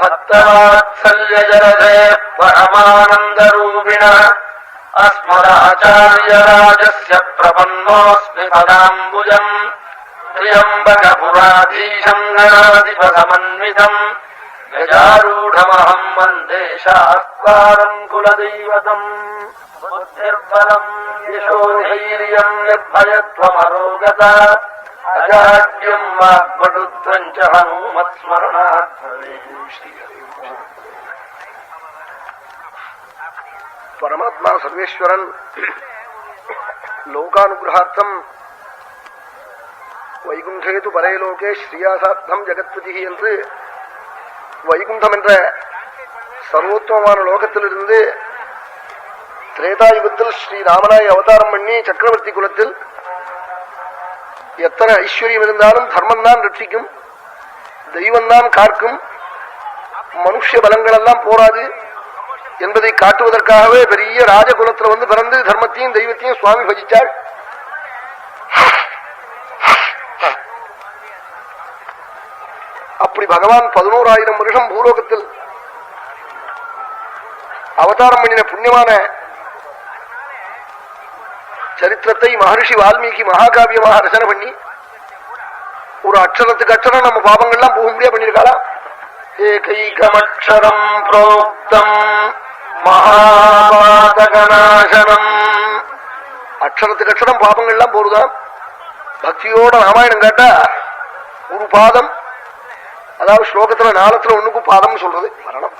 பக்தவாத்சல்யஜலதே பரமானந்தரூபிண அஸ்மதாச்சார்யராஜஸ்ய பிரபன்னோஸ்மி பதாம்புஜம் த்ரியம்பகபுராதீசம் கணாதிபசமன்விதம் கஜாரூಢமஹம் வந்தே சாஸ்தாரம் குலதெய்வதம் புத்திர்பலம் யசோதைர்யம் நிர்பயத்வமரோகதா அஜாட்யம் வாக்படுத்வம் ச ஹனுமத்ஸ்மரணாத் பவேத். பரமாத்மா சர்வேஸ்வரன் லோகானுகிரகார்த்தம் வைகுண்டேது பரேலோகே ஸ்ரீயாசார்த்தம் ஜெகத்பதி என்று வைகுண்டம் என்ற சர்வோத்தமமான லோகத்திலிருந்து திரேதாயுகத்தில் ஸ்ரீராமனாய் அவதாரம் பண்ணி சக்கரவர்த்தி குலத்தில் எத்தனை ஐஸ்வர்யம் இருந்தாலும் தர்மம் தான் ரட்சிக்கும், தெய்வம் தான் காக்கும், மனுஷ பலங்கள் எல்லாம் போராது என்பதை காட்டுவதற்காகவே பெரிய ராஜகுலத்தில் வந்து பிறந்து தர்மத்தையும் தெய்வத்தையும் சுவாமி பஜிச்சாள். அப்படி பகவான் 11,000 வருஷம் பூலோகத்தில் அவதாரம் பண்ணின புண்ணியமான சரித்திரத்தை மகர்ஷி வால்மீகி மகாகாவியமாக ரச்சனை பண்ணி ஒரு அக்ஷரத்துக்கு அக்ஷரம் நம்ம பாவங்கள்லாம் போக முடியா பண்ணிருக்காளா. ஏகைகமக்ஷரம் ப்ரோக்தம் மகாபாதகநாசனம். அக்ஷரத்துக்கு அக்ஷரம் பாவங்கள்லாம் போறதுதான். பக்தியோட ராமாயணம் கேட்டா ஒரு பாதம், அதாவது ஸ்லோகத்துல 4 ஒண்ணுக்கு பாதம் சொல்றது மரணம்.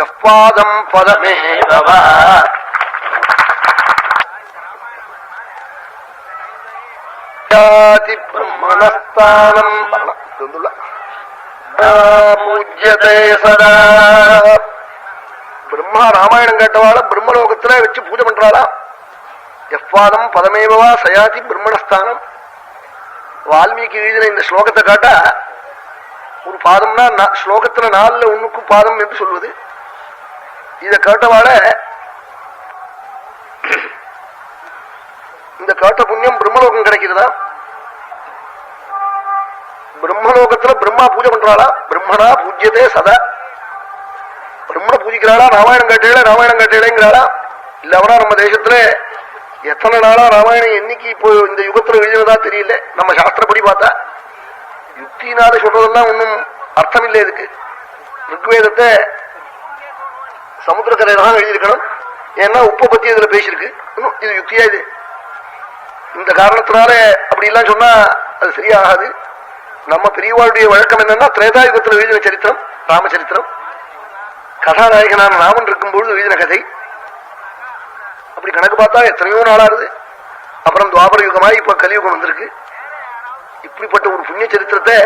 எப்பாதம் பதமே பிரம்மணஸ்தானம் பிரம்மா ராமாயணம் கேட்டவாள பிரம்மலோகத்துல வச்சு பூஜை பண்றாளா. எப்பாதம் பதமேவா சயாதி பிரம்மணஸ்தானம். வால்மீகி எழுதின இந்த ஸ்லோகத்தை காட்டா ஒரு பாதம்னா ஸ்லோகத்துல 4 ஒண்ணுக்கு பாதம் என்று சொல்வது. இத கேட்டவாட இந்த கேட்ட புண்ணியம் பிரம்மலோகம் கிடைக்கிறதா. பிரம்மலோகத்துல பிரம்மா பூஜை பண்றாளா. பிரம்மனா பூஜ்யதே சதா. பிரம்மனை பூஜிக்கிறாளா. ராமாயணம் கேட்டேங்கிறாளா. இல்ல அவனா நம்ம தேசத்துல எத்தனை நாளா ராமாயணம் என்னைக்கு இப்போ இந்த யுகத்துல எழுதினதா தெரியல. நம்ம சாஸ்திரப்படி பார்த்தா யுக்தினால சொல்றதெல்லாம் ஒன்னும் அர்த்தம் இல்லை. இதுக்கு ருக்வேதத்தை சமுத்திரக்கரையில தான் எழுதியிருக்கணும். ஏன்னா உப்பை பத்தி இதுல பேசியிருக்கு. இது யுக்தியா இது. இந்த காரணத்தினால அப்படி எல்லாம் சொன்னா அது சரியாகாது. நம்ம பெரியவாளுடைய வழக்கம் என்னன்னா திரேதாயுகத்தில் எழுதின சரித்திரம் ராமச்சரித்திரம். கதாநாயகனான ராமன் இருக்கும்பொழுது எழுதின கதை. அப்படி கணக்கு பார்த்தா எத்தனையோ நாளாருது. அப்புறம் துவாபர யுகமாய் இப்ப கலியுகம் வந்திருக்கு. இப்படிப்பட்ட ஒரு புண்ணிய சரித்திரத்தை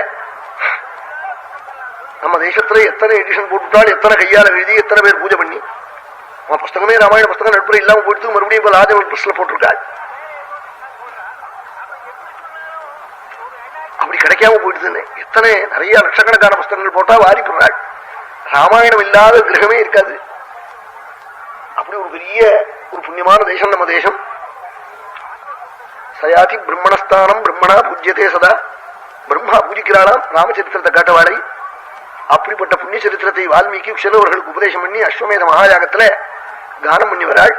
நம்ம தேசத்துல எத்தனை எடிஷன் போட்டுட்டால், எத்தனை கையால எழுதி, எத்தனை பேர் பூஜை பண்ணி, அவன் புஸ்தகமே ராமாயண புஸ்தகம் நட்புற இல்லாம போயிட்டு மறுபடியும் இப்ப ராஜ பிரஸ்ல போட்டிருக்காள். அப்படி கிடைக்காம போயிடுதுன்னு எத்தனை நிறைய லட்சக்கணக்கான புஸ்தகங்கள் போட்டா வாரி போடுறாள். ராமாயணம் இல்லாத கிரகமே இருக்காது. அப்படி ஒரு பெரிய ஒரு புண்ணியமான தேசம் நம்ம தேசம். சயாதி பிரம்மணஸ்தானம் பிரம்மணா பூஜ்யதே சதா. பிரம்மா பூஜிக்கிறாளாம் ராமச்சரித்திரத்தை காட்டவாளை. அப்படிப்பட்ட புண்ணிய சரித்திரத்தை வால்மீகி சிலவர்களுக்கு உபதேசம் பண்ணி அஸ்வமேத மகாயாகத்துல கானம் பண்ணி வராள்.